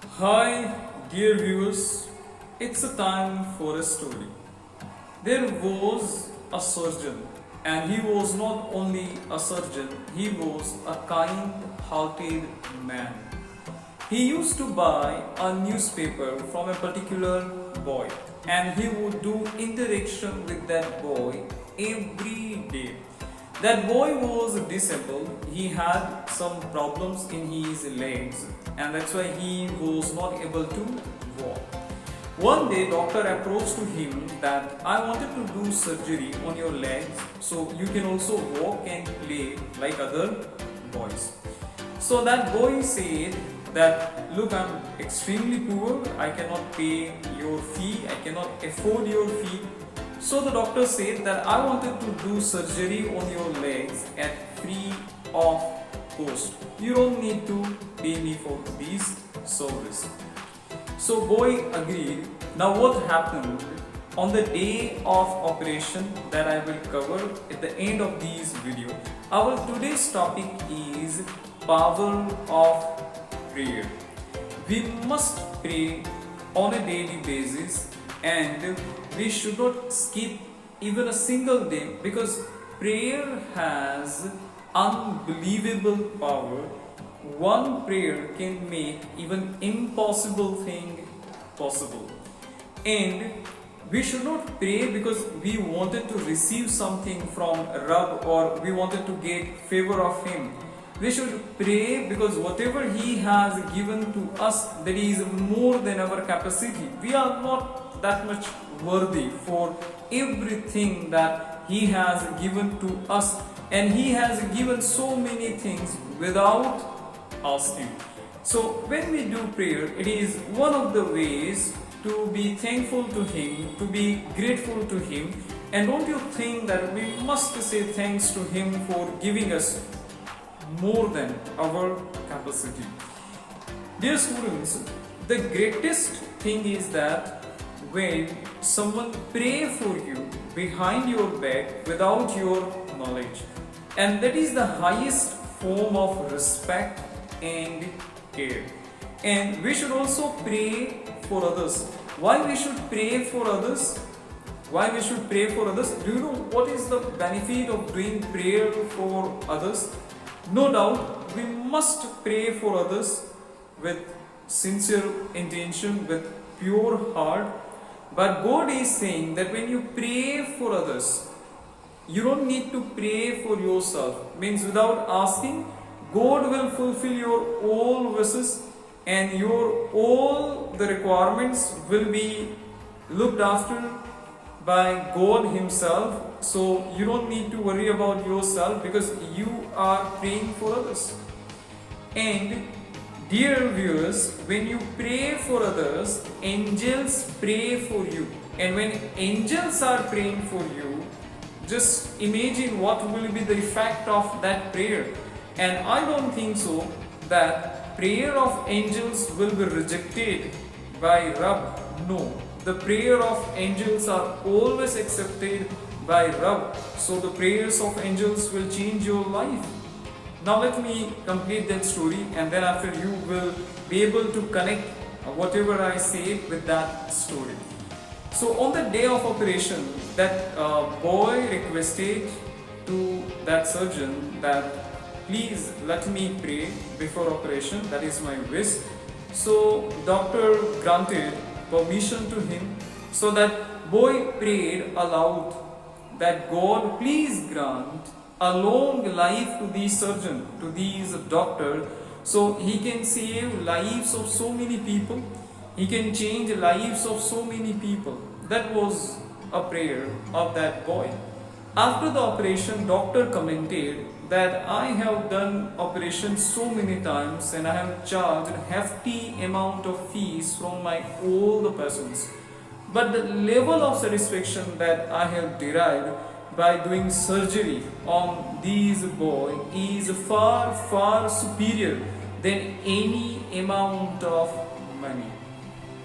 Hi, dear viewers. It's a time for a story. There was a surgeon, and he was not only a surgeon, he was a kind hearted man. He used to buy a newspaper from a particular boy, and he would do interaction with that boy every day. That boy was disabled, he had some problems in his legs, and that's why he was not able to walk. One day, doctor approached to him that I wanted to do surgery on your legs so you can also walk and play like other boys. So that boy said that look, I'm extremely poor, I cannot pay your fee, I cannot afford your fee. So the doctor said that I wanted to do surgery on your legs at free of cost. You don't need to pay me for this service. So boy agreed. Now what happened on the day of operation that I will cover at the end of this video. Our today's topic is power of prayer. We must pray on a daily basis and we should not skip even a single day because prayer has unbelievable power. One prayer can make even impossible thing possible. And we should not pray because we wanted to receive something from Rab or we wanted to get favor of him. We should pray because whatever he has given to us, that is more than our capacity. We are not that much worthy for everything that he has given to us, and he has given so many things without asking. So when we do prayer, it is one of the ways to be thankful to him, to be grateful to him. And don't you think that we must say thanks to him for giving us more than our capacity? Dear students, the greatest thing is that when someone pray for you behind your back without your knowledge, and that is the highest form of respect and care. And we should also pray for others. Why we should pray for others? Why we should pray for others? Do you know what is the benefit of doing prayer for others? No doubt, we must pray for others with sincere intention, with pure heart. But God is saying that when you pray for others, you don't need to pray for yourself. Means without asking, God will fulfill your all wishes and your all the requirements will be looked after by God himself. So you don't need to worry about yourself because you are praying for others. And dear viewers, when you pray for others, angels pray for you. And when angels are praying for you, just imagine what will be the effect of that prayer. And I don't think so that prayer of angels will be rejected by Rab. No, the prayer of angels are always accepted by Rab. So the prayers of angels will change your life. Now let me complete that story, and then after you will be able to connect whatever I say with that story. So on the day of operation, that boy requested to that surgeon that please let me pray before operation, that is my wish. So doctor granted permission to him. So that boy prayed aloud that God please grant a long life to this surgeon, to this doctor, so he can save lives of so many people, he can change lives of so many people. That was a prayer of that boy. After the operation, doctor commented that I have done operation so many times and I have charged hefty amount of fees from my all the patients. But the level of satisfaction that I have derived by doing surgery on these boy is far superior than any amount of money.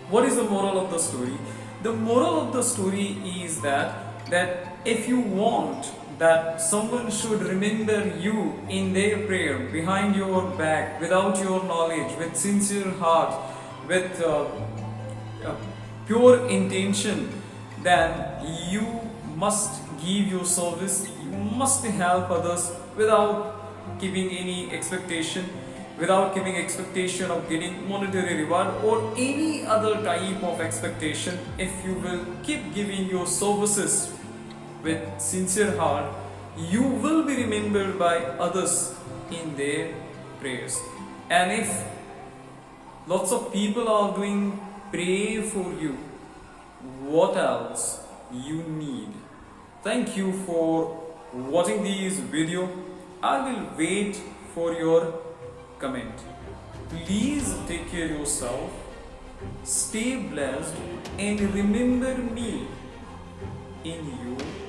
What is the moral of the story? The moral of the story is that if you want that someone should remember you in their prayer behind your back without your knowledge, with sincere heart, with uh, pure intention, then you must give your service, you must help others without giving any expectation, without giving expectation of getting monetary reward or any other type of expectation. If you will keep giving your services with sincere heart, you will be remembered by others in their prayers. And if lots of people are doing pray for you, what else you need? Thank you for watching this video. I will wait for your comment. Please take care of yourself, stay blessed, and remember me in your